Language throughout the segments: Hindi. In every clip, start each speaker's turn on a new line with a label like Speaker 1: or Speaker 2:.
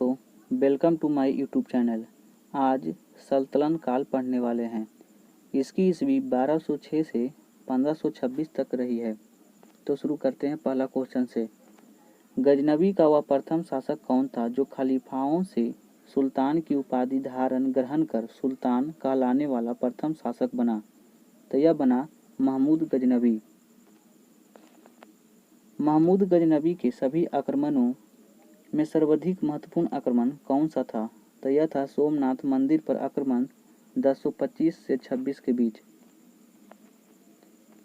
Speaker 1: दोस्तों, welcome to my YouTube channel. आज सल्तनत काल पढ़ने वाले हैं। इसकी ईस्वी 1206 से 1526 तक रही है। तो शुरू करते हैं पहला क्वेश्चन से। गजनबी का वह प्रथम शासक कौन था जो खलीफाओं से सुल्तान की उपाधि ग्रहण कर सुल्तान कहलाने वाला प्रथम शासक बना? तो यह बना महमूद गजनबी। महमूद गजनबी के सभी आक्रमणों में सर्वाधिक महत्वपूर्ण आक्रमण कौन सा था? तो यह था सोमनाथ मंदिर पर आक्रमण 1025 से 26 के बीच।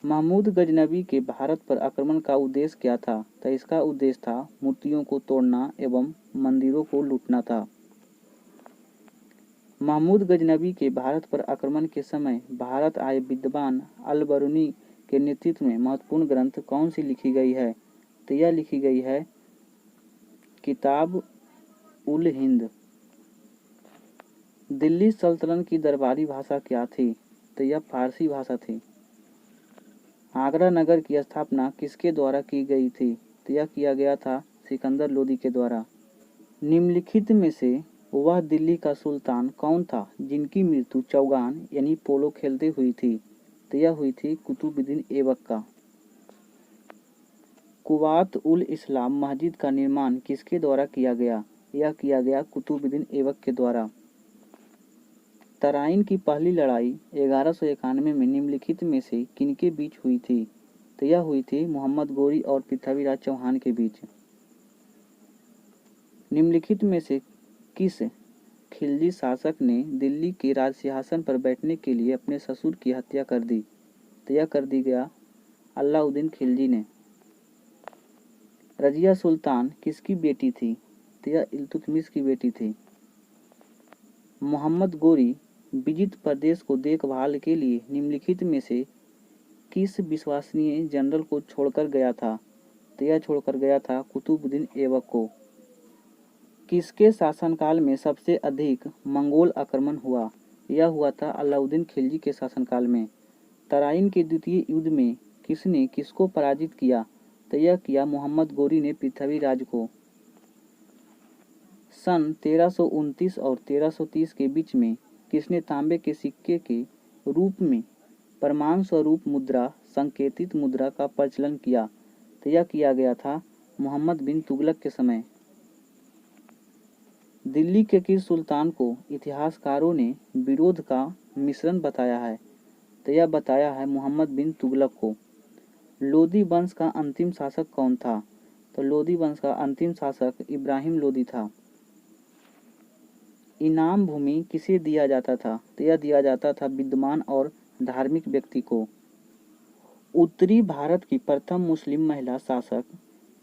Speaker 1: महमूद गजनबी के भारत पर आक्रमण का उद्देश्य क्या था? तो इसका उद्देश्य था मूर्तियों को तोड़ना एवं मंदिरों को लूटना था। महमूद गजनबी के भारत पर आक्रमण के समय भारत आए विद्वान अल-बरूनी के नेतृत्व में महत्वपूर्ण ग्रंथ कौन सी लिखी गई है? तो यह लिखी गई है किताब उल हिंद। दिल्ली सल्तनत की दरबारी भाषा क्या थी? तो यह फारसी भाषा थी। आगरा नगर की स्थापना किसके द्वारा की गई थी? तो यह किया गया था सिकंदर लोदी के द्वारा। निम्नलिखित में से वह दिल्ली का सुल्तान कौन था जिनकी मृत्यु चौगान यानी पोलो खेलते हुई थी? तो यह हुई थी कुतुबुद्दीन ऐबक का। कुवात उल इस्लाम मस्जिद का निर्माण किसके द्वारा किया गया? यह किया गया कुतुबुद्दीन ऐबक के द्वारा। तराइन की पहली लड़ाई 1191 में निम्नलिखित में से किनके बीच हुई थी? तो यह हुई थी मोहम्मद गोरी और पृथ्वीराज चौहान के बीच। निम्नलिखित में से किस खिलजी शासक ने दिल्ली के राज सिंहासन पर बैठने के लिए अपने ससुर की हत्या कर दी? तो यह कर दी गया अलाउद्दीन खिलजी ने। रजिया सुल्तान किसकी बेटी थी? तो यह इल्तुतमिश की बेटी थी। मोहम्मद गोरी विजित प्रदेश को देखभाल के लिए निम्नलिखित में से किस विश्वसनीय जनरल को छोड़कर गया था? तो यह छोड़कर गया था कुतुबुद्दीन ऐबक को। किसके शासनकाल में सबसे अधिक मंगोल आक्रमण हुआ? यह हुआ था अलाउद्दीन खिलजी के शासनकाल में। तराइन के द्वितीय युद्ध में किसने किसको पराजित किया? तो यह किया मोहम्मद गोरी ने पृथ्वीराज को। सन 1329 और 1330 के बीच में किसने तांबे के सिक्के के रूप में प्रमाण स्वरूप मुद्रा संकेतित मुद्रा का प्रचलन किया? तो यह किया गया था मोहम्मद बिन तुगलक के समय। दिल्ली के किस सुल्तान को इतिहासकारों ने विरोध का मिश्रण बताया है? तो यह बताया है मोहम्मद बिन तुगलक को। लोदी वंश का अंतिम शासक कौन था? तो लोदी वंश का अंतिम शासक इब्राहिम लोदी था। इनाम भूमि किसे दिया जाता था? तो यह दिया जाता था विद्वान और धार्मिक व्यक्ति को। उत्तरी भारत की प्रथम मुस्लिम महिला शासक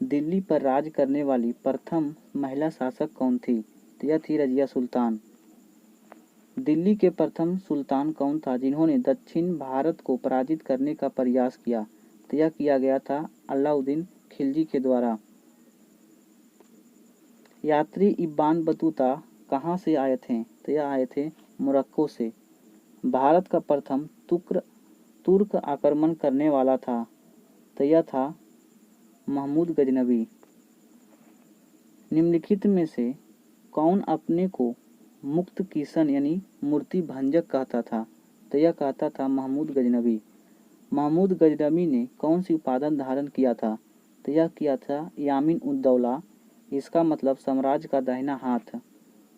Speaker 1: दिल्ली पर राज करने वाली प्रथम महिला शासक कौन थी? तो यह थी रजिया सुल्तान। दिल्ली के प्रथम सुल्तान कौन था जिन्होंने दक्षिण भारत को पराजित करने का प्रयास किया? तो यह किया गया था अलाउद्दीन खिलजी के द्वारा। यात्री इब्न बतूता कहाँ से आए थे? तो यह आए थे मोरक्को से। भारत का प्रथम तुर्क आक्रमण करने वाला था? तो यह था महमूद गजनबी। निम्नलिखित में से कौन अपने को मुक्त किशन यानी मूर्ति भंजक कहता था? तो यह कहता था महमूद गजनबी। महमूद गजनबी ने कौन सी उपाधि धारण किया था? तो यह किया था यामीन उद दौला। इसका मतलब साम्राज्य का दाहिना हाथ।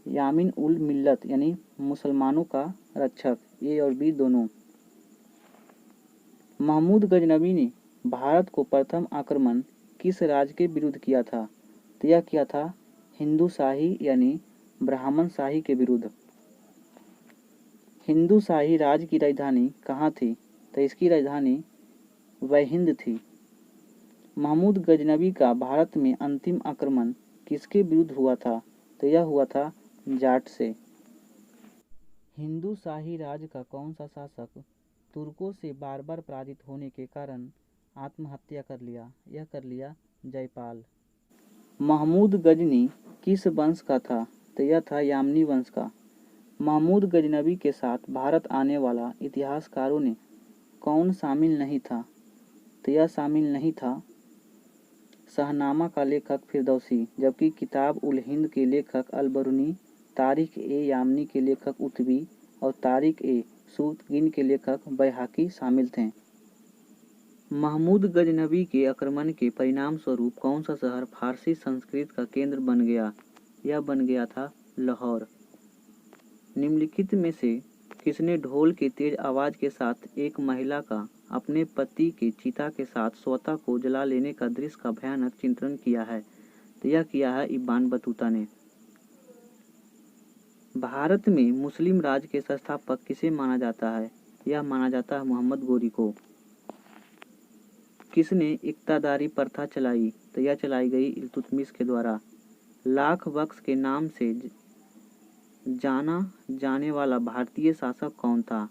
Speaker 1: यामीन उल मिल्लत यानी मुसलमानों का रक्षक। ए और बी दोनों। महमूद गजनबी ने भारत को प्रथम आक्रमण किस राज्य के विरुद्ध किया था? तो यह किया था हिंदू शाही यानी ब्राह्मण शाही के विरुद्ध। हिंदू शाही राज्य की राजधानी कहाँ थी? तो इसकी राजधानी वहिंद थी। महमूद गजनबी का भारत में अंतिम आक्रमण किसके विरुद्ध हुआ था? तो यह हुआ था जाट से। हिंदू शाही राज्य का कौन सा शासक तुर्कों से बार बार पराजित होने के कारण आत्महत्या कर लिया? यह कर लिया जयपाल। महमूद गजनी किस वंश का था? तो यह था यामनी वंश का। महमूद गजनबी के साथ भारत आने वाला इतिहासकारों ने कौन शामिल नहीं था? तो यह शामिल नहीं था शाहनामा का लेखक फिरदौसी, जबकि किताब उल हिंद के लेखक अल-बरूनी, तारीख ए यामनी के लेखक उतबी और तारीख ए सूतगिन के लेखक बैहाकी शामिल थे। महमूद गजनबी के आक्रमण के परिणाम स्वरूप कौन सा शहर फारसी संस्कृत का केंद्र बन गया? यह बन गया था लाहौर। निम्नलिखित में से किसने ढोल के तेज आवाज के साथ एक महिला का अपने पति के चिता के साथ स्वतः को जला लेने का दृश्य का भयानक चित्रण किया है? तो यह किया है इब्न बतूता ने। भारत में मुस्लिम राज के संस्थापक किसे माना जाता है? यह माना जाता है मोहम्मद गोरी को। किसने इक्तादारी प्रथा चलाई? तो यह चलाई गई इल्तुतमिश के द्वारा। लाख बख्श के नाम से जाना जाने वाला भारतीय शासक कौन था?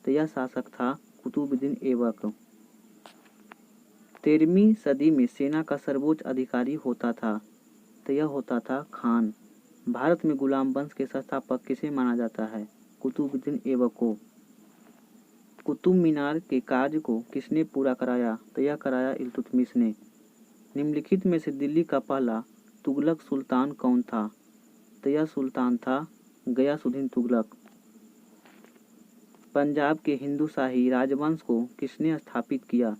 Speaker 1: तो यह शासक था कुतुबुद्दीन ऐबक। 13वीं सदी में सेना का सर्वोच्च अधिकारी होता था? तो यह होता था खान। भारत में गुलाम वंश के संस्थापक किसे माना जाता है? कुतुबुद्दीन ऐबक को। कुतुब मीनार के कार्य को किसने पूरा कराया? तो यह कराया इल्तुतमिश ने। निम्नलिखित में से दिल्ली का पहला तुगलक सुल्तान कौन था? तो यह सुल्तान था गयासुद्दीन तुगलक। पंजाब के हिंदू शाही राजवंश को किसने स्थापित किया?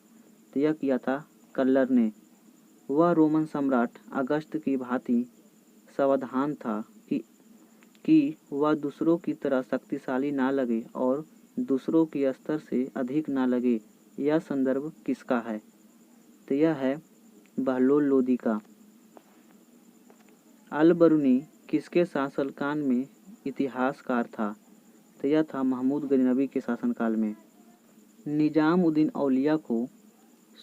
Speaker 1: तो यह किया था कल्लर ने। वह रोमन सम्राट अगस्त की भांति सावधान था कि वह दूसरों की तरह शक्तिशाली ना लगे और दूसरों के स्तर से अधिक ना लगे। यह संदर्भ किसका है? तो यह है बहलोल लोदी का। अल-बरूनी किसके शासनकाल में इतिहासकार था? तो यह था महमूद गजनबी के शासनकाल में। निजामुद्दीन औलिया को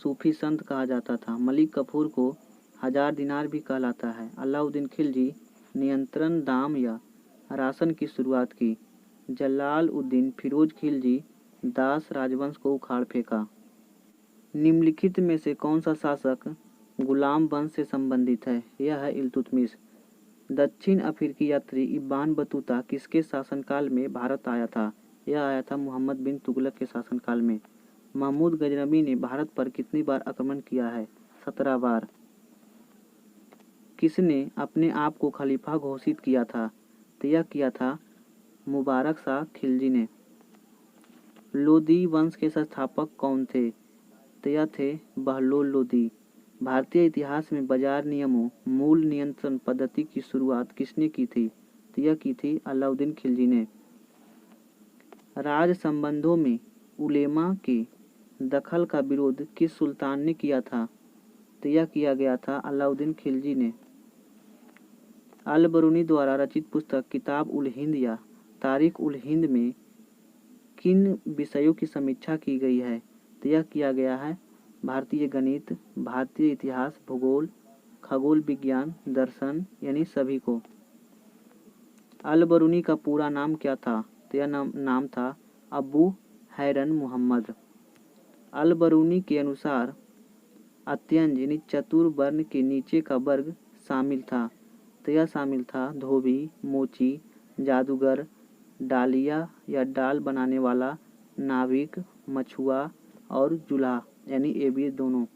Speaker 1: सूफी संत कहा जाता था। मलिक कफूर को 1000 दिनार भी कहलाता है। अलाउद्दीन खिलजी नियंत्रण दाम या राशन की शुरुआत की। जलालउद्दीन फिरोज खिलजी दास राजवंश को उखाड़ फेंका। निम्नलिखित में से कौन सा शासक गुलाम वंश से संबंधित है? यह है इल्तुतमिश। दक्षिण अफ्रीकी यात्री इब्न बतूता किसके शासनकाल में भारत आया था? यह आया था मोहम्मद बिन तुगलक के शासनकाल में। महमूद गजनबी ने भारत पर कितनी बार आक्रमण किया है? 17 बार। किसने अपने आप को खलीफा घोषित किया था? तो यह किया था मुबारक शाह खिलजी ने। लोदी वंश के संस्थापक कौन थे? तो यह थे बहलोल लोदी। भारतीय इतिहास में बाजार नियमों मूल नियंत्रण पद्धति की शुरुआत किसने की थी? तो यह की थी अलाउद्दीन खिलजी ने। राज संबंधों में उलेमा के दखल का विरोध किस सुल्तान ने किया था? तो यह किया गया था अलाउद्दीन खिलजी ने। अल-बरूनी द्वारा रचित पुस्तक किताब उल हिंद या तारीख उल हिंद में किन विषयों की समीक्षा की गई है? तो यह किया गया है भारतीय गणित, भारतीय इतिहास, भूगोल, खगोल विज्ञान, दर्शन यानी सभी को। अल-बरूनी का पूरा नाम क्या था? तो यह नाम था अबू हैरन मुहम्मद। अल-बरूनी के अनुसार अत्यंज यानी चतुर वर्ण के नीचे का वर्ग शामिल था। तो यह शामिल था धोबी, मोची, जादूगर, डालिया या डाल बनाने वाला, नाविक, मछुआ और जुलाह यानी एबी दोनों।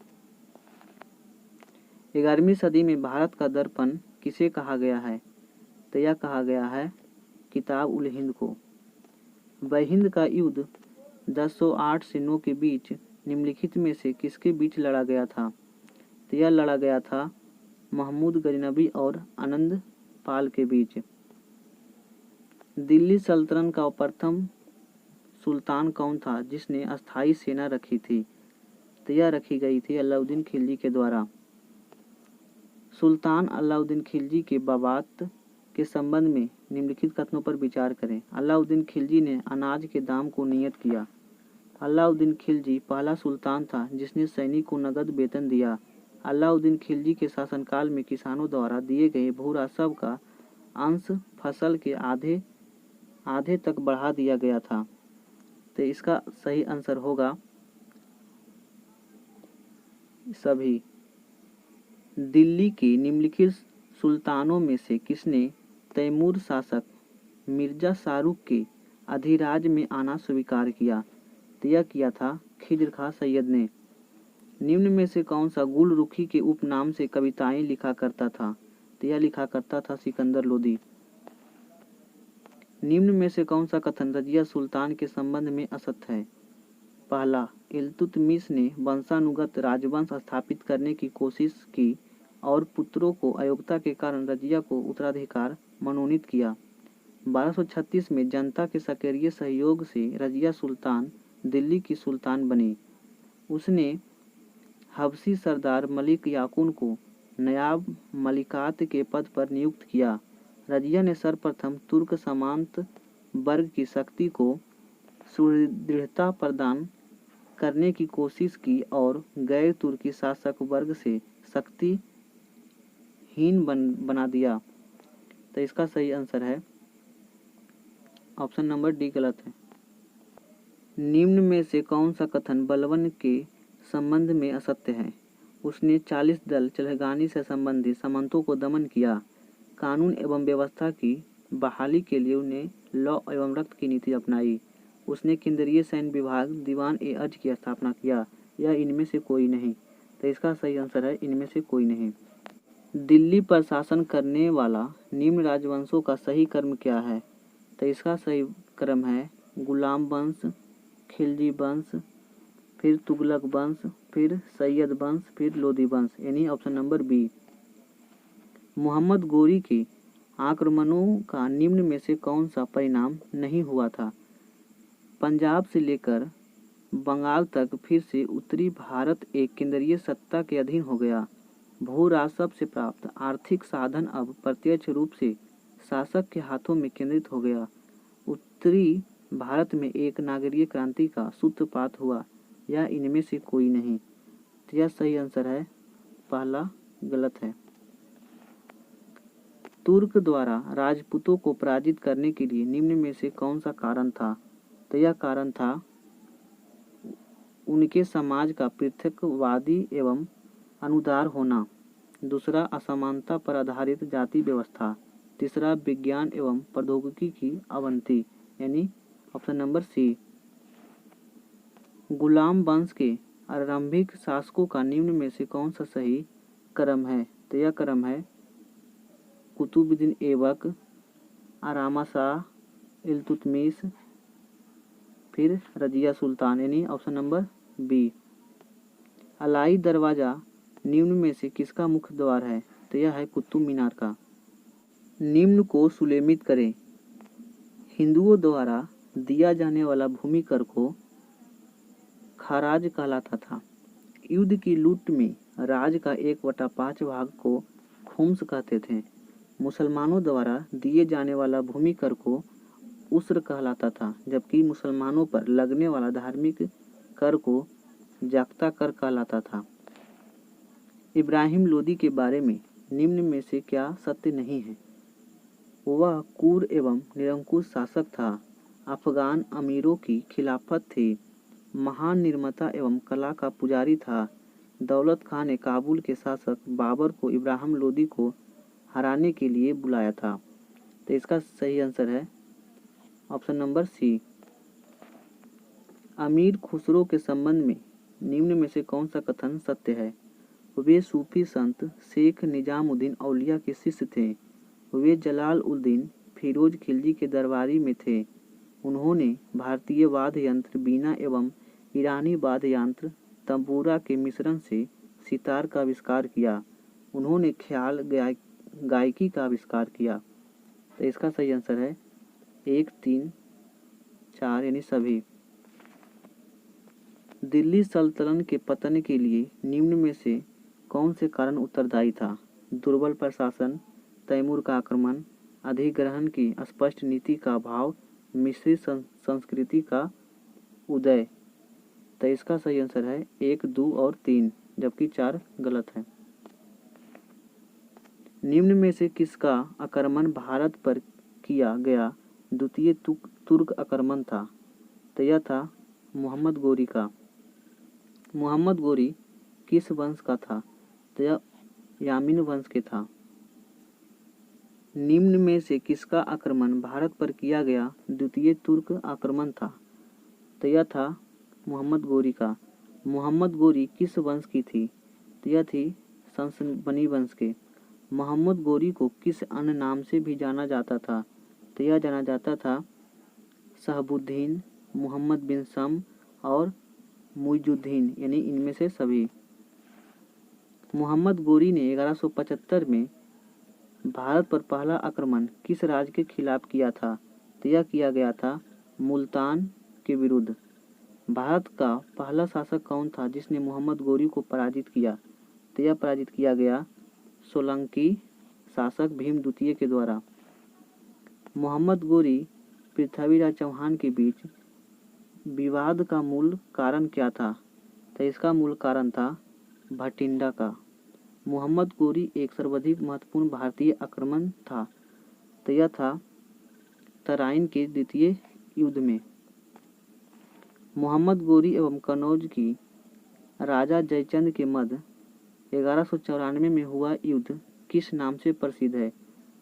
Speaker 1: 11वीं सदी में भारत का दर्पण किसे कहा गया है? तो यह कहा गया है किताब उल हिंद को। बहिंद का युद्ध 1008 से 9 के बीच निम्नलिखित में से किसके बीच लड़ा गया था? तो यह लड़ा गया था महमूद गजनबी और आनंद पाल के बीच। दिल्ली सल्तनत का प्रथम सुल्तान कौन था जिसने अस्थायी सेना रखी थी? तो यह रखी गई थी अलाउद्दीन खिलजी के द्वारा। सुल्तान अलाउद्दीन खिलजी के बवात के संबंध में निम्नलिखित कथनों पर विचार करें। अलाउद्दीन खिलजी ने अनाज के दाम को नियत किया। अलाउद्दीन खिलजी पहला सुल्तान था जिसने सैनिक को नगद वेतन दिया। अलाउद्दीन खिलजी के शासनकाल में किसानों द्वारा दिए गए भू राजस्व का अंश फसल के आधे तक बढ़ा दिया गया था। तो इसका सही आंसर होगा सभी। दिल्ली के निम्नलिखित सुल्तानों में से किसने तैमूर शासक मिर्जा शाहरुख के अधिराज में आना स्वीकार किया? तो यह किया था खिज्र खां सैयद ने। निम्न में से कौन सा गुलरुखी के उपनाम से कविताएं लिखा करता था? तो यह लिखा करता था सिकंदर लोदी। निम्न में से कौन सा कथन रजिया सुल्तान के संबंध में असत्य है? पहला, इल्तुतमिश ने वंशानुगत राजवंश स्थापित करने की कोशिश की और पुत्रों को अयोग्यता के कारण रजिया को उत्तराधिकार मनोनीत किया। 1236 में जनता के सक्रिय सहयोग से रजिया सुल्तान दिल्ली की सुल्तान बनी। उसने हबशी सरदार मलिक याकुन को नयाब मलिकात के पद पर नियुक्त किया। रजिया ने सर्वप्रथम तुर्क सामंत वर्ग की शक्ति को सुदृढ़ता प्रदान करने की कोशिश की और गैर तुर्की शासक वर्ग से शक्तिहीन बना दिया। तो इसका सही आंसर है ऑप्शन नंबर डी गलत है। निम्न में से कौन सा कथन बलबन के संबंध में असत्य है? उसने 40 दल चलगानी से संबंधित सामंतों को दमन किया। कानून एवं व्यवस्था की बहाली के लिए उन्हें लौ एवं रक्त की नीति अपनाई। उसने केंद्रीय सैन्य विभाग दीवान-ए-अर्ज की स्थापना किया। यह इनमें से कोई नहीं। तो इसका सही आंसर है इनमें से कोई नहीं। दिल्ली पर शासन करने वाला निम्न राजवंशों का सही क्रम क्या है? तो इसका सही क्रम है गुलाम वंश, खिलजी वंश, फिर तुगलक वंश, फिर सैयद वंश, फिर लोदी वंश, यानी option number B. Mohammad Ghori के आक्रमणों का निम्न में से कौन सा परिणाम नहीं हुआ था? पंजाब से लेकर बंगाल तक फिर से उत्तरी भारत एक केंद्रीय सत्ता के अधीन हो गया। भू राजस्व से प्राप्त आर्थिक साधन अब प्रत्यक्ष रूप से शासक के हाथों में केंद्रित हो गया। उत्तरी भारत में एक नागरीय क्रांति का सूत्रपात हुआ। यह इनमें से कोई नहीं। तो यह सही आंसर है पहला गलत है। तुर्क द्वारा राजपूतों को पराजित करने के लिए निम्न में से कौन सा कारण था? तो यह कारण था उनके समाज का पृथकवादी एवं अनुदार होना। दूसरा, असमानता पर आधारित जाति व्यवस्था। तीसरा, विज्ञान एवं प्रौद्योगिकी की अवनति, यानी ऑप्शन नंबर सी। गुलाम वंश के आरंभिक शासकों का निम्न में से कौन सा सही क्रम है? तो यह क्रम है कुतुबुद्दीन ऐबक, आरामा शाह, इल्तुतमिश, फिर रजिया सुल्तान, यानी ऑप्शन नंबर बी। अलाई दरवाजा निम्न में से किसका मुख्य द्वार है? तो यह है कुतुब मीनार का। निम्न को सुलेमित करें। हिंदुओं द्वारा दिया जाने वाला भूमि कर को खराज कहलाता था। युद्ध की लूट में राज का 1/5 भाग को खुम्स कहते थे। मुसलमानों द्वारा दिए जाने वाला भूमि कर को उस्र कहलाता था, जबकि मुसलमानों पर लगने वाला धार्मिक कर को जाक्ता कर कहलाता था। इब्राहिम लोदी के बारे में निम्न में से क्या सत्य नहीं है? वह क्रूर एवं निरंकुश शासक था। अफगान अमीरों की खिलाफत थी। महान निर्माता एवं कला का पुजारी था। दौलत खां ने काबुल के शासक बाबर को इब्राहिम लोदी को हराने के लिए बुलाया था। तो इसका सही आंसर है ऑप्शन नंबर सी। अमीर खुसरो के संबंध में निम्न में से कौन सा कथन सत्य है? वे सूफी संत शेख निजामुद्दीन औलिया के शिष्य थे। वे जलाल उद्दीन फिरोज खिलजी के दरबारी में थे। उन्होंने भारतीय वाद्य यंत्र बीना एवं ईरानी वाद्य यंत्र तंबूरा के मिश्रण से सितार का आविष्कार किया। उन्होंने ख्याल गायकी का आविष्कार किया। तो इसका सही आंसर है 1, 3, 4 यानी सभी। दिल्ली सल्तनत के पतन के लिए निम्न में से कौन से कारण उत्तरदायी था? दुर्बल प्रशासन, तैमूर का आक्रमण, अधिग्रहण की स्पष्ट नीति का अभाव, मिश्रित संस्कृति का उदय। तो इसका सही आंसर है 1, 2 और 3, जबकि 4 गलत है। निम्न में से किसका आक्रमण भारत पर किया गया द्वितीय तुर्क आक्रमण था? तो यह था मोहम्मद गोरी का। मोहम्मद गोरी किस वंश का था? तो यह यामीन वंश के था। निम्न में से किसका आक्रमण भारत पर किया गया द्वितीय तुर्क आक्रमण था? तो यह था मोहम्मद गोरी का। मोहम्मद गोरी किस वंश की थी? तो यह थी सनसनी वंश के। मोहम्मद गोरी को किस अन्य नाम से भी जाना जाता था? तो यह जाना जाता था शहबुद्दीन, मोहम्मद बिन सम और मुइजुद्दीन, यानी इनमें से सभी। मोहम्मद गोरी ने 1175 में भारत पर पहला आक्रमण किस राज्य के खिलाफ किया था? तो यह किया गया था मुल्तान के विरुद्ध। भारत का पहला शासक कौन था जिसने मोहम्मद गोरी को पराजित किया? तो यह पराजित किया गया सोलंकी शासक भीम द्वितीय के द्वारा। मोहम्मद गोरी पृथ्वीराज चौहान के बीच विवाद का मूल कारण क्या था? तो इसका मूल कारण था भटिंडा का। मोहम्मद गोरी एक सर्वाधिक महत्वपूर्ण भारतीय आक्रमण था। तो यह था तराइन के द्वितीय युद्ध में। मोहम्मद गोरी एवं कनौज की राजा जयचंद के मध्य 1194 में हुआ युद्ध किस नाम से प्रसिद्ध है?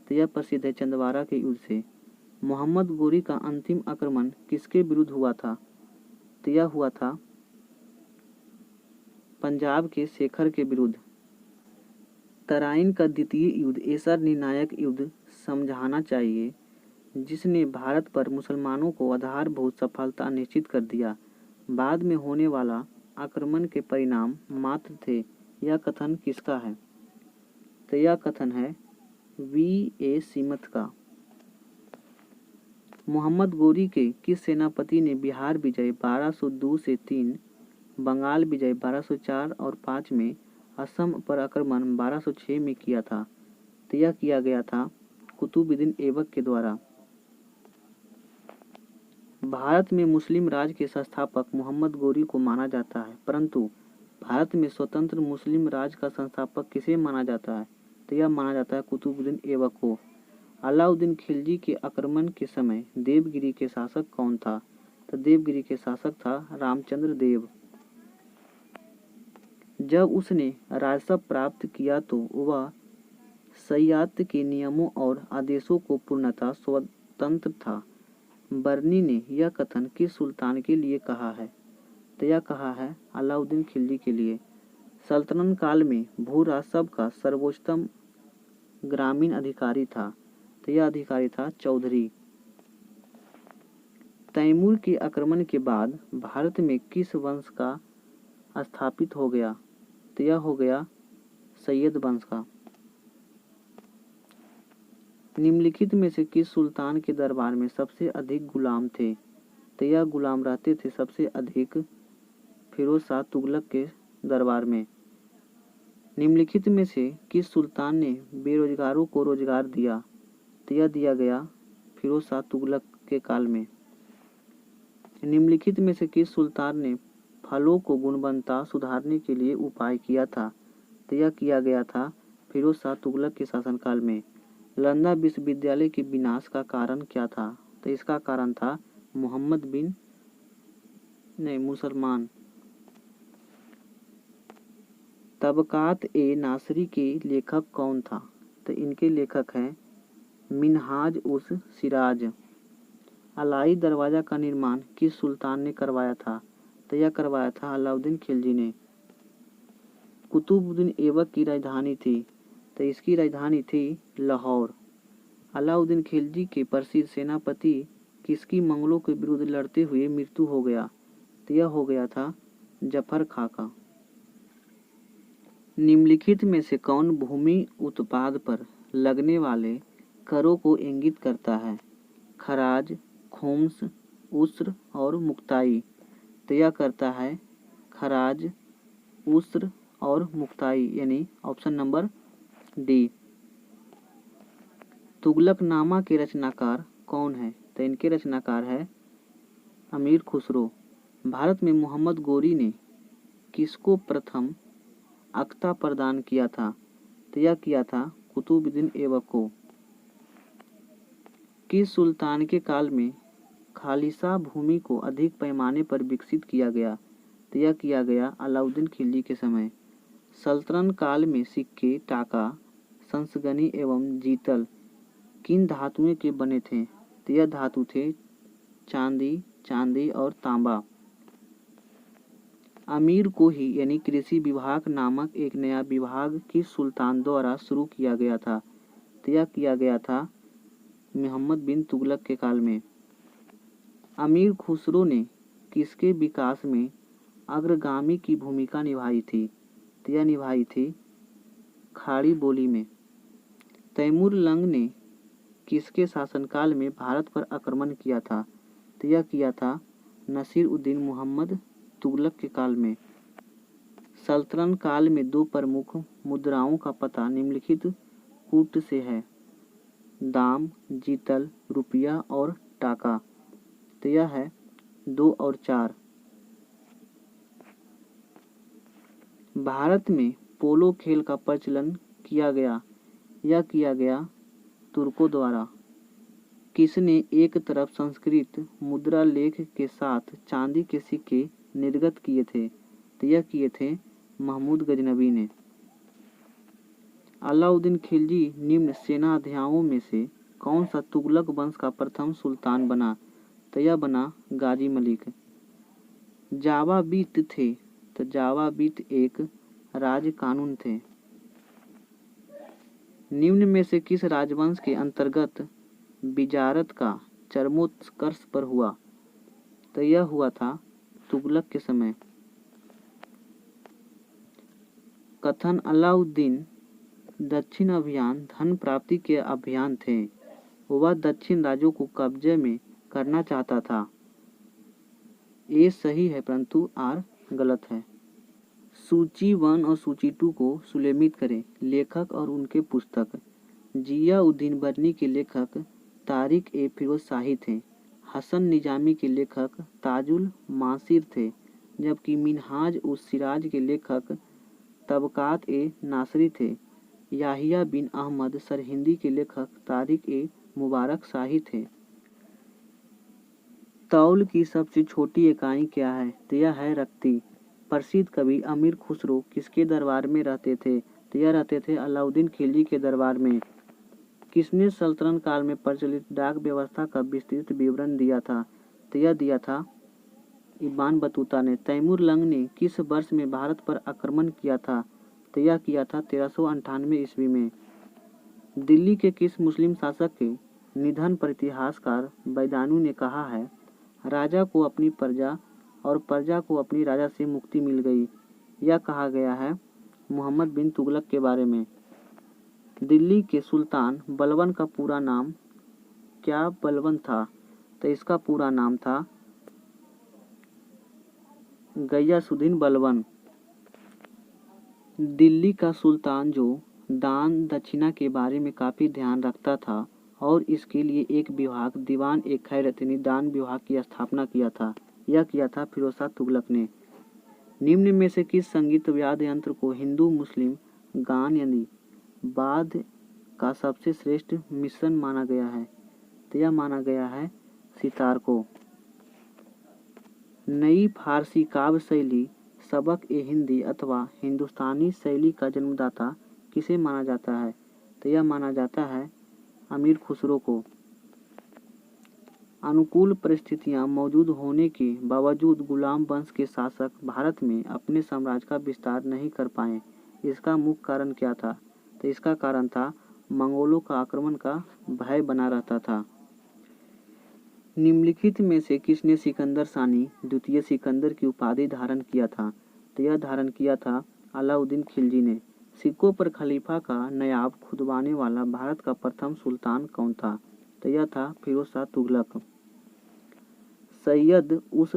Speaker 1: तो यह प्रसिद्ध है चंदवारा के युद्ध से। मोहम्मद गोरी का अंतिम आक्रमण किसके विरुद्ध हुआ था? तो यह हुआ था पंजाब के शेखर के विरुद्ध। तराइन का द्वितीय युद्ध ऐसा निर्णायक युद्ध समझाना चाहिए जिसने भारत पर मुसलमानों को आधारभूत सफलता निश्चित कर दिया। बाद में होने वाला आक्रमण के परिणाम मात्र थे। यह कथन किसका है? तो यह कथन है V.A. सीमत का। मोहम्मद गोरी के किस सेनापति ने बिहार विजय 1202 से 3, बंगाल विजय 1204 और 5 में असम पर आक्रमण 1206 में किया था? तो यह किया गया था कुतुबुद्दीन ऐबक के द्वारा। भारत में मुस्लिम राज के संस्थापक मोहम्मद गोरी को माना जाता है, परंतु भारत में स्वतंत्र मुस्लिम राज का संस्थापक किसे माना जाता है? तो यह माना जाता है कुतुबुद्दीन ऐबक को। अलाउद्दीन खिलजी के आक्रमण के समय देवगिरी के शासक कौन था? तो देवगिरी के शासक था रामचंद्र देव। जब उसने राजस्व प्राप्त किया तो वह शरियत के नियमों और आदेशों को पूर्णतः स्वतंत्र था। बर्नी ने यह कथन किस सुल्तान के लिए कहा है? तो यह कहा है अलाउद्दीन खिलजी के लिए। सल्तनत काल में भू राजस्व का सर्वोच्चतम ग्रामीण अधिकारी था। तो यह अधिकारी था चौधरी। तैमूर के आक्रमण के बाद भारत में किस वंश का स्थापित हो गया? तो यह हो गया सैयद वंश का। निम्नलिखित में से किस सुल्तान के दरबार में सबसे अधिक गुलाम थे? तो यह गुलाम रहते थे सबसे अधिक फिरोज शाह तुगलक के दरबार में। निम्नलिखित में से किस सुल्तान ने बेरोजगारों को रोजगार दिया? तो यह दिया गया फिरोज शाह तुगलक के काल में। निम्नलिखित में से किस सुल्तान ने फलों को गुणवत्ता सुधारने के लिए उपाय किया था? तो यह किया गया था फिरोज शाह तुगलक के शासनकाल में। नालंदा विश्वविद्यालय के विनाश का कारण क्या था? तो इसका कारण था मुसलमान। तबकात ए नासरी के लेखक कौन था? तो इनके लेखक हैं मिनहाज उस सिराज। अलाई दरवाजा का निर्माण किस सुल्तान ने करवाया था? तो यह करवाया था अलाउद्दीन खिलजी ने। कुतुबुद्दीन ऐबक की राजधानी थी, तो इसकी राजधानी थी लाहौर। अलाउद्दीन खिलजी के प्रसिद्ध सेनापति किसकी मंगलों के विरुद्ध लड़ते हुए मृत्यु हो गया? तो यह हो गया था जफर खां का। निम्नलिखित में से कौन भूमि उत्पाद पर लगने वाले करों को इंगित करता है? खराज, खुम्स, उस्र और मुक्ताई। तो यह करता है खराज, उस्र और मुक्ताई, यानी ऑप्शन नंबर डी। तुगलकनामा के रचनाकार कौन है? तो इनके रचनाकार है अमीर खुसरो। भारत में मोहम्मद गोरी ने किसको प्रथम अख्ता प्रदान किया था? तो यह किया था कुतुबुद्दीन ऐबक को। किस सुल्तान के काल में खालिसा भूमि को अधिक पैमाने पर विकसित किया गया? तो यह किया गया अलाउद्दीन खिलजी के समय। सल्तनत काल में सिक्के, टाका, संसगनी एवं जीतल किन धातुओं के बने थे? तो यह धातु थे चांदी और तांबा। अमीर को ही यानी कृषि विभाग नामक एक नया विभाग किस सुल्तान द्वारा शुरू किया गया था? तो यह किया गया था मोहम्मद बिन तुगलक के काल में। अमीर खुसरो ने किसके विकास में अग्रगामी की भूमिका निभाई थी? तो यह निभाई थी खाड़ी बोली में। तैमूर लंग ने किसके शासनकाल में भारत पर आक्रमण किया था? तो यह किया था नसीर उद्दीन मोहम्मद तुगलक के काल में। सल्तनत काल में दो प्रमुख मुद्राओं का पता निम्नलिखित कूट से है: दाम, जीतल, रुपया और टाका। तो यह है 2 और 4। भारत में पोलो खेल का प्रचलन किया गया तुर्कों द्वारा। किसने एक तरफ संस्कृत मुद्रा लेख के साथ चांदी के सिक्के निर्गत किए थे? तो यह किए थे महमूद गजनबी ने। अलाउद्दीन खिलजी निम्न सेनाध्यक्षों में से कौन सा तुगलक वंश का प्रथम सुल्तान बना? तो यह बना गाजी मलिक। जावाबित थे, तो जावाबित एक राज कानून थे। निम्न में से किस राजवंश के अंतर्गत बिजारत का चरमोत्कर्ष पर हुआ? तो यह हुआ था तुगलक के समय। कथन अलाउद्दीन दक्षिण अभियान धन प्राप्ति के अभियान थे। वह दक्षिण राज्यों को कब्जे में करना चाहता था। ये सही है परंतु आर गलत है। सूची 1 और सूची 2 को सुलेमित करें। लेखक और उनके पुस्तक। जियाउद्दीन बर्नी के लेखक तारिक ए फिरोज शाही थे। हसन निजामी के लेखक ताजुल मासिर थे, जबकि मिनहाज उस सिराज के लेखक तबकात ए नासरी थे। याहिया बिन अहमद सरहिंदी के लेखक तारिक ए मुबारक शाही थे। तौल की सबसे छोटी इकाई क्या है? तो यह है रत्ती। प्रसिद्ध कवि अमीर खुसरो किसके दरबार में रहते थे? तो यह रहते थे अलाउद्दीन खिलजी के दरबार में। किसने सल्तनत काल में प्रचलित डाक व्यवस्था का विस्तृत विवरण दिया था? तो यह दिया था इब्न बतूता ने। तैमूर लंग ने किस वर्ष में भारत पर आक्रमण किया था? तो यह किया था 1398 ईस्वी में। दिल्ली के किस मुस्लिम शासक के निधन पर इतिहासकार बैदानी ने कहा है, राजा को अपनी प्रजा और प्रजा को अपनी राजा से मुक्ति मिल गई? यह कहा गया है मोहम्मद बिन तुगलक के बारे में। दिल्ली के सुल्तान बलबन का पूरा नाम क्या बलबन था? तो इसका पूरा नाम था गयासुद्दीन बलबन। दिल्ली का सुल्तान जो दान दक्षिणा के बारे में काफ़ी ध्यान रखता था और इसके लिए एक विभाग दीवान ए खैरत यानी दान विभाग की स्थापना किया था, यह किया था फिरोज शाह तुगलक ने। निम्न में से किस संगीत वाद्य यंत्र को हिंदू मुस्लिम गान यानी वाद्य का सबसे श्रेष्ठ मिश्रण माना गया है? तो यह माना गया है सितार को। नई फारसी काव्य शैली सबक ए हिंदी अथवा हिंदुस्तानी शैली का जन्मदाता किसे माना जाता है? तो यह माना जाता है अमीर खुसरो को। अनुकूल परिस्थितियां मौजूद होने के बावजूद गुलाम वंश के शासक भारत में अपने साम्राज्य का विस्तार नहीं कर पाए। इसका मुख्य कारण क्या था? तो इसका कारण था मंगोलों का आक्रमण का भय बना रहता था। निम्नलिखित में से किसने सिकंदर सानी द्वितीय सिकंदर की उपाधि धारण किया था? तो यह धारण किया था अलाउद्दीन खिलजी ने। सिक्कों पर खलीफा का नायाब खुदवाने वाला भारत का प्रथम सुल्तान कौन था? तो यह था फिरोज शाह तुगलक। सैयद उस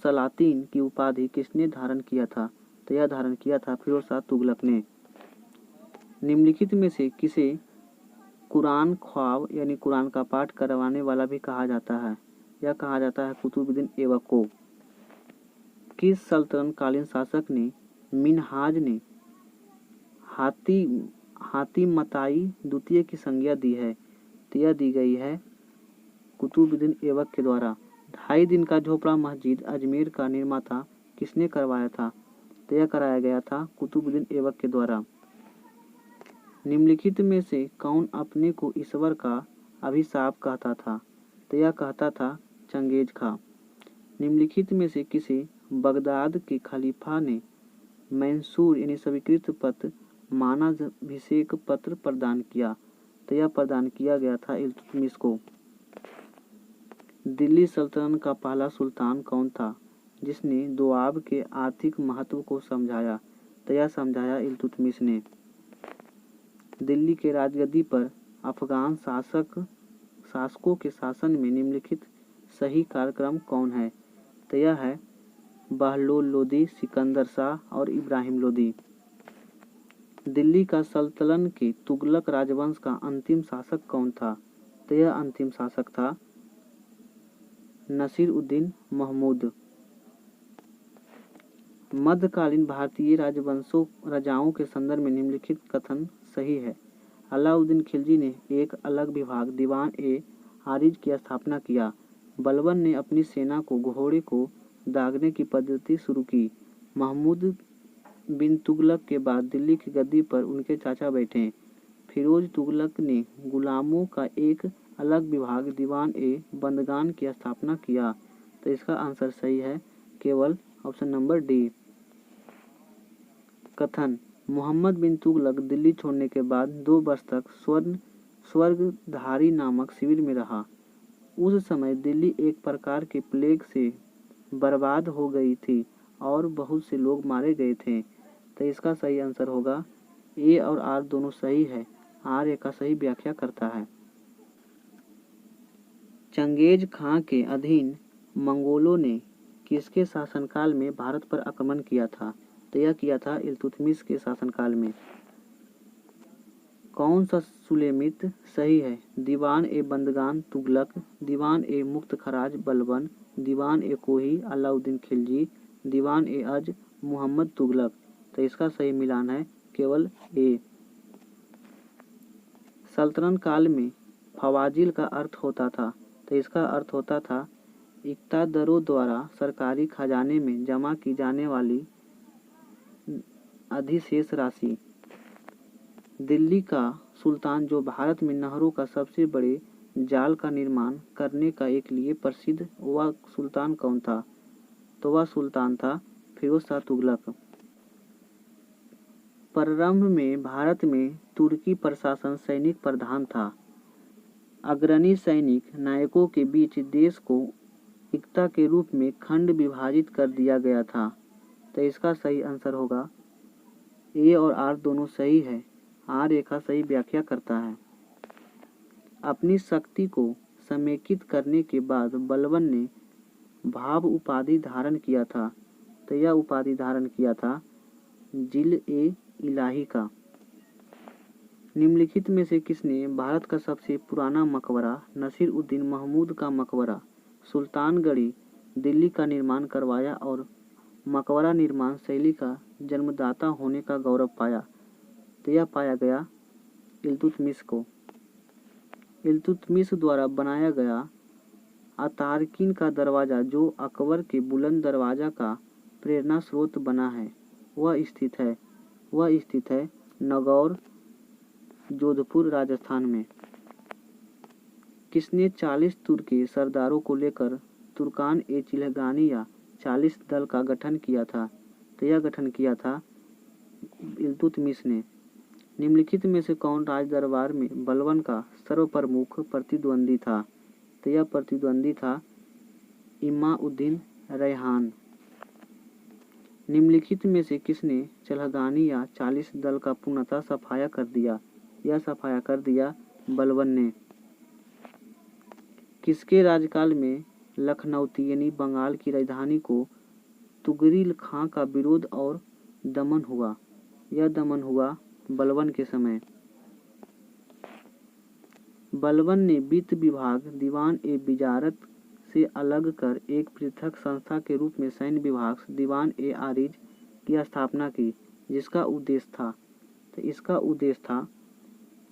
Speaker 1: सलातीन की उपाधि किसने धारण किया था? तो यह धारण किया था फिरोज शाह तुगलक ने। निम्नलिखित में से किसे कुरान ख्वाब यानी कुरान का पाठ करवाने वाला भी कहा जाता है? यह कहा जाता है कुतुबुद्दीन ऐबक को। किस सल्तनत कालीन शासक ने मिनहाज ने हातिमताई द्वितीय की संज्ञा दी है? तो यह दी गई है कुतुबुद्दीन ऐबक के द्वारा। 2.5 दिन का झोपड़ा मस्जिद अजमेर का निर्माता किसने करवाया था? तो यह कराया गया था कुतुबुद्दीन ऐबक के द्वारा। निम्नलिखित में से कौन अपने को ईश्वर का अभिशाप कहता था? तो यह कहता था चंगेज खां। निम्नलिखित में से किसे बगदाद के खलीफा ने मंसूर यानी स्वीकृत पत्र मानाभिषेक पत्र प्रदान किया, तो यह प्रदान किया गया था इल्तुतमिश को। दिल्ली सल्तनत का पहला सुल्तान कौन था जिसने दोआब के आर्थिक महत्व को समझाया, तो यह समझाया इल्तुतमिश ने। दिल्ली के राजगद्दी पर अफगान शासकों के शासन में निम्नलिखित सही कार्यक्रम कौन है, तो यह है बहलोल लोदी, सिकंदर शाह और इब्राहिम लोदी। दिल्ली का सल्तनत के तुगलक राजवंश का अंतिम शासक कौन था, तो यह अंतिम शासक था नसीरुद्दीन महमूद। मध्यकालीन भारतीय राजाओं के संदर्भ में निम्नलिखित कथन सही है। अलाउद्दीन खिलजी ने एक अलग विभाग दीवान ए आरिज की स्थापना किया। बलबन ने अपनी सेना को घोड़े को दागने की पद्धति शुरू की। महमूद बिन तुगलक के बाद दिल्ली की गद्दी पर उनके चाचा बैठे। फिरोज तुगलक ने गुलामों का एक अलग विभाग दीवान ए बंदगान की स्थापना किया, तो इसका आंसर सही है केवल ऑप्शन नंबर डी। कथन: मोहम्मद बिन तुगलक दिल्ली छोड़ने के बाद 2 वर्ष तक स्वर्गधारी नामक शिविर में रहा। उस समय दिल्ली एक प्रकार के प्लेग से बर्बाद हो गई थी और बहुत से लोग मारे गए थे, तो इसका सही आंसर होगा ए और आर दोनों सही है। आर ए का सही व्याख्या करता है। चंगेज खां के अधीन मंगोलों ने किसके शासनकाल में भारत पर आक्रमण किया था, तो यह किया था इल्तुतमिश के शासनकाल में। कौन सा सुलेमित सही है? दीवान ए बंदगान तुगलक, दीवान ए मुक्त खराज बलबन, दीवान ए कोही अलाउद्दीन खिलजी, दीवान ए अज मोहम्मद तुगलक, तो इसका सही मिलान है केवल ए। सल्तनत काल में फवाजिल का अर्थ होता था, तो इसका अर्थ होता था इक़्तादरों द्वारा सरकारी खजाने में जमा की जाने वाली अधिशेष राशि। दिल्ली का सुल्तान जो भारत में नहरों का सबसे बड़े जाल का निर्माण करने का एक लिए प्रसिद्ध, वह सुल्तान कौन था, तो वह सुल्तान था फिरोज शाह तुगलक। प्रारंभ में भारत में तुर्की प्रशासन सैनिक प्रधान था। अग्रणी सैनिक नायकों के बीच देश को एकता के रूप में खंड विभाजित कर दिया गया था, तो इसका सही आंसर होगा ए और आर दोनों सही है। आर ए का सही व्याख्या करता है। अपनी शक्ति को समेकित करने के बाद बलबन ने भाव उपाधि धारण किया था, तो यह उपाधि धारण किया था जिल ए इलाही का। निम्नलिखित में से किसने भारत का सबसे पुराना मकबरा नसीरुद्दीन महमूद का मकबरा सुल्तानगढ़ी दिल्ली का निर्माण करवाया और मकबरा निर्माण शैली का जन्मदाता होने का गौरव पाया, तो यह पाया गया इल्तुतमिश को। इल्तुतमिश द्वारा बनाया गया अतारकिन का दरवाज़ा जो अकबर के बुलंद दरवाज़ा का प्रेरणा स्रोत बना है, वह स्थित है नगौर, जोधपुर, राजस्थान में। किसने 40 तुर्की सरदारों को लेकर तुर्कान ए चिलगानी या 40 दल का गठन किया था, तो यह गठन किया था इल्तुतमिश ने। निम्नलिखित में से कौन राज दरबार में बलबन का सर्वप्रमुख प्रतिद्वंदी था, तो यह प्रतिद्वंदी था इमाउद्दीन रैहान। निम्नलिखित में से किसने चिलगानी या 40 दल का पूर्णतः सफाया कर दिया, यह सफाया कर दिया बलबन ने। किसके राजकाल में लखनऊती यानी बंगाल की राजधानी को तुगरिल खां का विरोध और दमन हुआ, यह दमन हुआ बलबन के समय। बलबन ने वित्त विभाग दीवान ए विजारत से अलग कर एक पृथक संस्था के रूप में सैन्य विभाग दीवान ए आरिज की स्थापना की, जिसका उद्देश्य था, तो इसका उद्देश्य था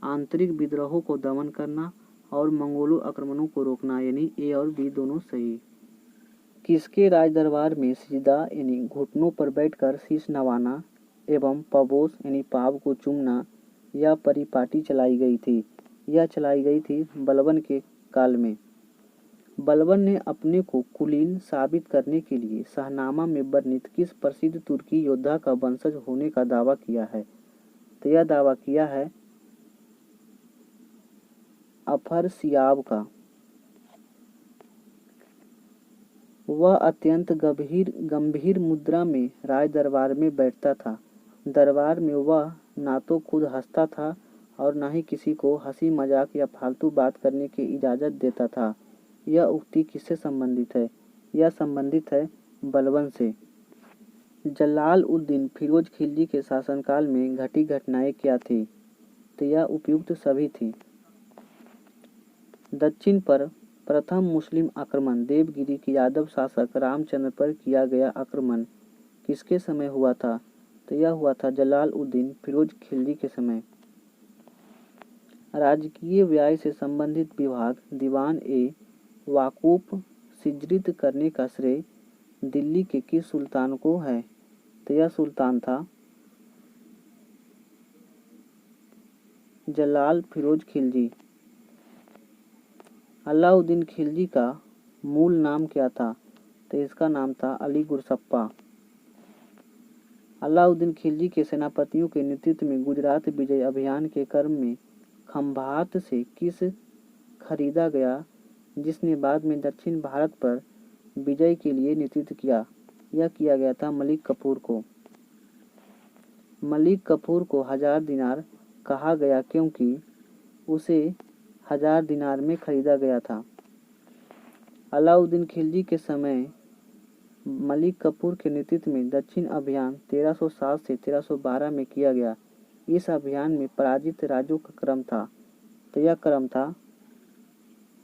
Speaker 1: आंतरिक विद्रोहों को दमन करना और मंगोलों आक्रमणों को रोकना, यानी ए और बी दोनों सही। किसके राज दरबार में सिजदा यानी घुटनों पर बैठकर शीश नवाना एवं पबोस यानी पाव को चूमना यह परिपाटी चलाई गई थी, यह चलाई गई थी बलबन के काल में। बलबन ने अपने को कुलीन साबित करने के लिए शाहनामा में वर्णित किस प्रसिद्ध तुर्की योद्धा का वंशज होने का दावा किया है? तो यह दावा किया है अफरसियाब का। वह अत्यंत गंभीर मुद्रा में राज दरबार में बैठता था। दरबार में वह ना तो खुद हंसता था और न ही किसी को हंसी मजाक या फालतू बात करने की इजाज़त देता था। यह उक्ति किससे संबंधित है? यह संबंधित है बलबन से। जलाल उद्दीन फिरोज खिलजी के शासनकाल में घटी घटनाएं क्या थी? तो यह उपयुक्त सभी थी। दक्षिण पर प्रथम मुस्लिम आक्रमण देवगिरी के यादव शासक रामचंद्र पर किया गया आक्रमण किसके समय हुआ था? तो यह हुआ था जलाल उद्दीन फिरोज खिलजी के समय। राजकीय व्यय से संबंधित विभाग दीवान ए वाकूफ सिजरित करने का श्रेय दिल्ली के किस सुल्तान को है? तो यह सुल्तान था जलाल फिरोज खिलजी। अलाउद्दीन खिलजी का मूल नाम क्या था? तो इसका नाम था अली गुरसप्पा। अलाउद्दीन खिलजी के सेनापतियों के नेतृत्व में गुजरात विजय अभियान के क्रम में खंभात से किस खरीदा गया जिसने बाद में दक्षिण भारत पर विजय के लिए नेतृत्व किया? यह किया गया था मलिक कफूर को। मलिक कफूर को 1000 दिनार कहा गया क्योंकि उसे 1000 दिनार में खरीदा गया था। अलाउद्दीन खिलजी के समय मलिक कफूर के नेतृत्व में दक्षिण अभियान 1307 से 1312 में किया गया। इस अभियान में पराजित राज्यों का क्रम था। तो यह क्रम था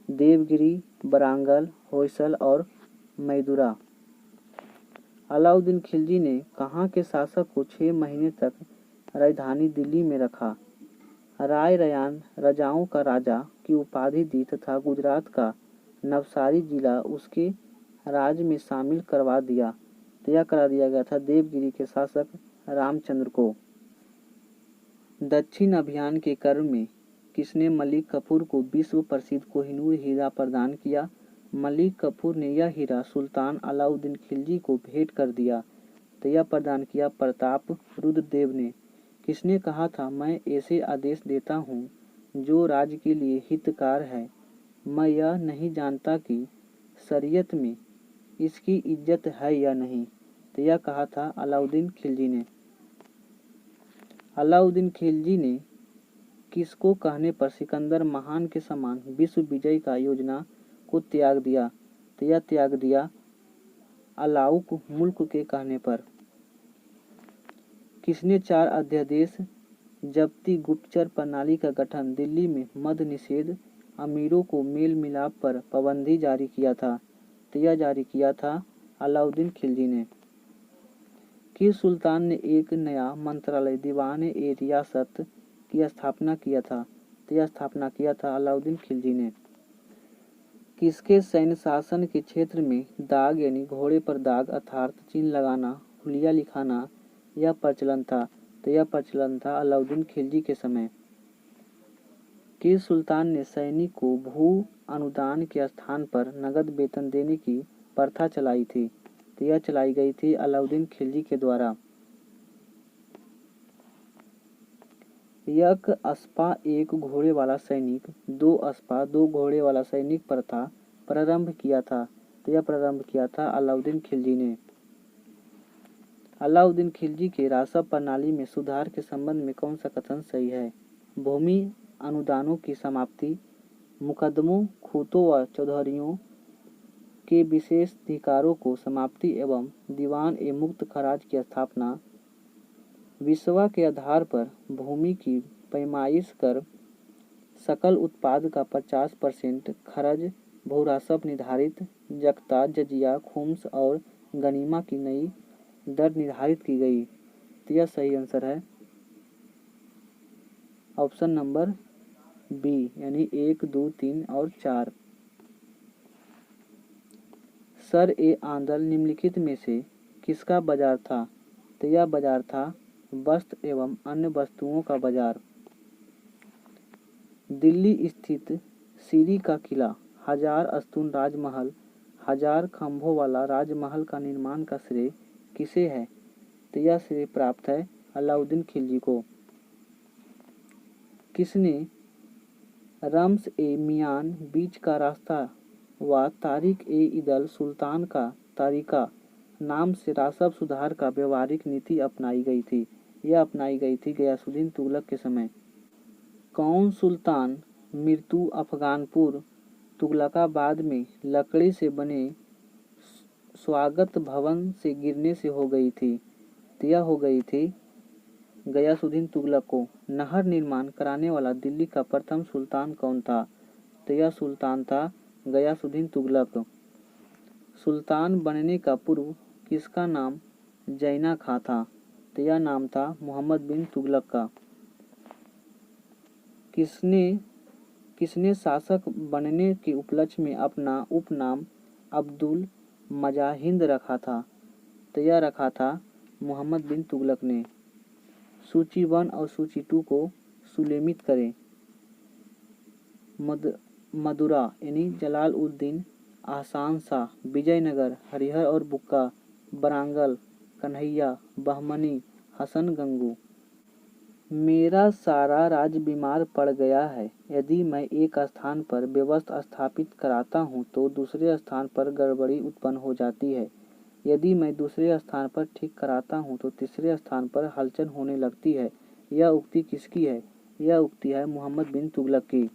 Speaker 1: देवगिरी, बरांगल, होयसल और मैदुरा। अलाउद्दीन खिलजी ने कहाँ के शासक को 6 महीने तक राजधानी दिल्ली में रखा? राय रयान राजाओं का राजा की उपाधि दी तथा गुजरात का नवसारी जिला उसके राज्य में शामिल करवा दिया। तो यह करा दिया गया था देवगिरी के शासक रामचंद्र को। दक्षिण अभियान के क्रम में किसने मलिक कफूर को विश्व प्रसिद्ध कोहिनूर हीरा प्रदान किया? मलिक कफूर ने यह हीरा सुल्तान अलाउद्दीन खिलजी को भेंट कर दिया। तो यह प्रदान किया प्रताप रुद्रदेव ने। किसने कहा था मैं ऐसे आदेश देता हूँ जो राज्य के लिए हितकार है। मैं यह नहीं जानता कि शरीयत में इसकी इज्जत है या नहीं। तो यह कहा था अलाउद्दीन खिलजी ने। अलाउद्दीन खिलजी ने किसको कहने पर सिकंदर महान के समान विश्व विजय का योजना को त्याग दिया? तो यह त्याग दिया अलाउक मुल्क के कहने पर। किसने 4 अध्यादेश जब्ती गुप्तचर प्रणाली का गठन दिल्ली में मद्य निषेध अमीरों को मेल मिलाप पर पाबंदी जारी किया था? तो यह जारी किया था अलाउद्दीन खिलजी ने। किस सुल्तान ने एक नया मंत्रालय दीवान ए रियासत की स्थापना किया था? तो यह स्थापना किया था अलाउद्दीन खिलजी ने। किसके सैन्य शासन के क्षेत्र में दाग यानी घोड़े पर दाग अर्थात चिन्ह लगाना हुलिया लिखाना यह प्रचलन था? तो यह प्रचलन था अलाउद्दीन खिलजी के समय। किस सुल्तान ने सैनिक को भू अनुदान के स्थान पर नगद वेतन देने की प्रथा चलाई थी? तो यह चलाई गई थी अलाउद्दीन खिलजी के द्वारा। एक अस्पा एक घोड़े वाला सैनिक, 2 अस्पा 2 घोड़े वाला सैनिक प्रथा प्रारंभ किया था? तो यह प्रारंभ किया था अलाउद्दीन खिलजी ने। अलाउद्दीन खिलजी के राजस्व प्रणाली में सुधार के संबंध में कौन सा कथन सही है? भूमि अनुदानों की समाप्ति, मुकदमों खूंटों व चौधरियों के विशेष अधिकारों को समाप्ति एवं दीवान ए मुक्त खराज की स्थापना, विश्वा के आधार पर भूमि की पैमाइश कर सकल उत्पाद का 50% खर्च भूरासव निर्धारित, जख्ता जजिया खुम्स और गनीमा की नई दर निर्धारित की गई। तो यह सही आंसर है ऑप्शन नंबर बी यानी 1, 2, 3 और 4। सर ए आंदल निम्नलिखित में से किसका बाजार था? तो यह बाजार था वस्त्र एवं अन्य वस्तुओं का बाजार। दिल्ली स्थित सीरी का किला हजार अस्तून राजमहल, हजार खंभों वाला राजमहल का निर्माण का श्रेय किसे है? तो यह श्रेय प्राप्त है अलाउद्दीन खिलजी को। किसने रम्स ए मियान बीच का रास्ता व तारिक ए इदल सुल्तान का तरीका नाम से राजस्व सुधार का व्यवहारिक नीति अपनाई गई थी? यह अपनाई गई थी गयासुद्दीन तुगलक के समय। कौन सुल्तान मृत्यु अफगानपुर तुगलकाबाद में लकड़ी से बने स्वागत भवन से गिरने से हो गई थी? तो यह हो गई थी गयासुद्दीन तुगलक को। नहर निर्माण कराने वाला दिल्ली का प्रथम सुल्तान कौन था? तो यह सुल्तान था गयासुद्दीन तुगलक। सुल्तान बनने का पूर्व किसका नाम जैना खां था? तो यह नाम था मोहम्मद बिन तुगलक का। किसने शासक बनने के उपलक्ष्य में अपना उपनाम अब्दुल मजाहिद रखा था? तो यह रखा था मोहम्मद बिन तुगलक ने। सूची 1 और सूची 2 को सुलेमित करें। मदुरा यानी जलालउद्दीन आहसान शाह, विजयनगर हरिहर और बुक्का, बरांगल कन्हैया, बहमनी हसन गंगू। मेरा सारा राज्य बीमार पड़ गया है। यदि मैं एक स्थान पर व्यवस्था स्थापित कराता हूँ तो दूसरे स्थान पर गड़बड़ी उत्पन्न हो जाती है। यदि मैं दूसरे स्थान पर ठीक कराता हूँ तो तीसरे स्थान पर हलचल होने लगती है। यह उक्ति किसकी है? यह उक्ति है मोहम्मद बिन तुगलक की।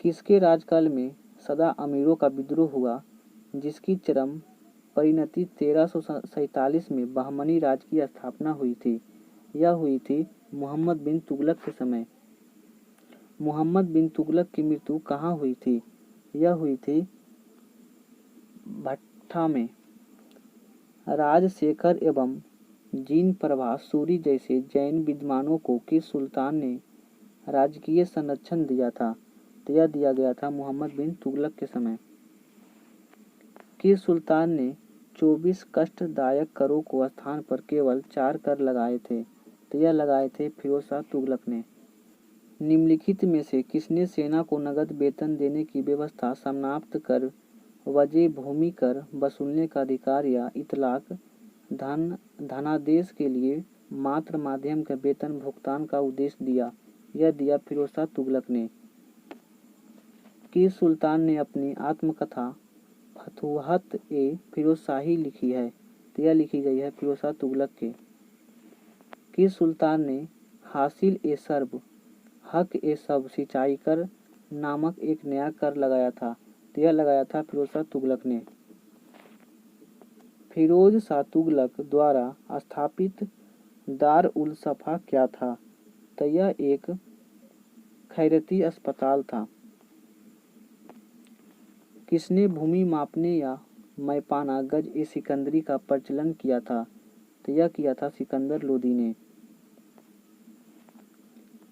Speaker 1: किसके राजकाल में सदा अमीरों का विद्रोह हुआ, जिसकी चरम परिणति 1347 में बहमनी राज की स्थापना हुई थी? यह हुई थी मोहम्मद बिन तुगलक के समय। मोहम्मद बिन तुगलक की मृत्यु कहाँ हुई थी? यह हुई थी भट्टा में। राजशेखर एवं जीन प्रभा सूरी जैसे जैन विद्वानों को किस सुल्तान ने राजकीय संरक्षण दिया था? तो यह दिया गया था मोहम्मद बिन तुगलक के समय। किस सुल्तान ने 24 कष्टदायक करों को स्थान पर केवल 4 कर लगाए थे? तो यह लगाए थे फिरोज शाह तुगलक ने। निम्नलिखित में से किसने सेना को नगद वेतन देने की व्यवस्था समाप्त कर वजह भूमि कर वसूलने का अधिकार या इतलाक धनादेश के लिए मात्र माध्यम के वेतन भुगतान का उद्देश्य दिया? यह दिया फिरोज शाह तुगलक ने। किस सुल्तान ने अपनी आत्मकथा फतुहत ए फिरोजशाही लिखी है? तो यह लिखी गई है फिरोज शाह तुगलक के। किस सुल्तान ने हासिल ए सर्ब हक ए सब सिंचाई कर नामक एक नया कर लगाया था? तो यह लगाया था फिरोज शाह तुगलक ने। फिरोज शाह तुगलक द्वारा स्थापित दार उल सफा क्या था? तो यह एक खैरती अस्पताल था। किसने भूमि मापने या मैपाना गज ए सिकंदरी का प्रचलन किया था? तो यह किया था सिकंदर लोदी ने।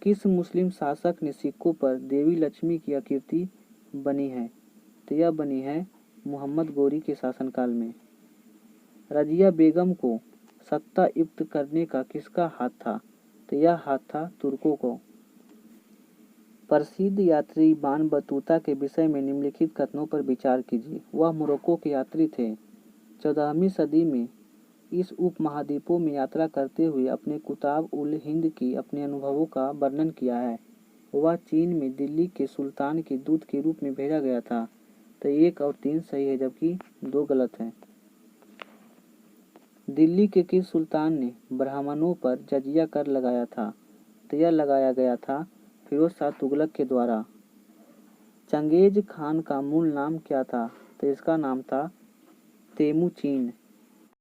Speaker 1: किस मुस्लिम शासक ने सिक्कों पर देवी लक्ष्मी की आकृति बनी है? तो यह बनी है मोहम्मद गौरी के शासनकाल में। रजिया बेगम को सत्ता युक्त करने का किसका हाथ था? तो यह हाथ था तुर्कों को। प्रसिद्ध यात्री इब्न बतूता के विषय में निम्नलिखित कथनों पर विचार कीजिए। वह मोरक्को के यात्री थे। 14वीं सदी में इस उपमहाद्वीपों में यात्रा करते हुए अपने कुताब उल हिंद की अपने अनुभवों का वर्णन किया है। वह चीन में दिल्ली के सुल्तान के दूत के रूप में भेजा गया था। तो 1 और 3 सही है जबकि 2 गलत हैं। दिल्ली के किस सुल्तान ने ब्राह्मणों पर जजिया कर लगाया था? तो यह लगाया गया था फिरोज शाह तुगलक के द्वारा। चंगेज खान का मूल नाम क्या था? तो इसका नाम था तेमुचीन।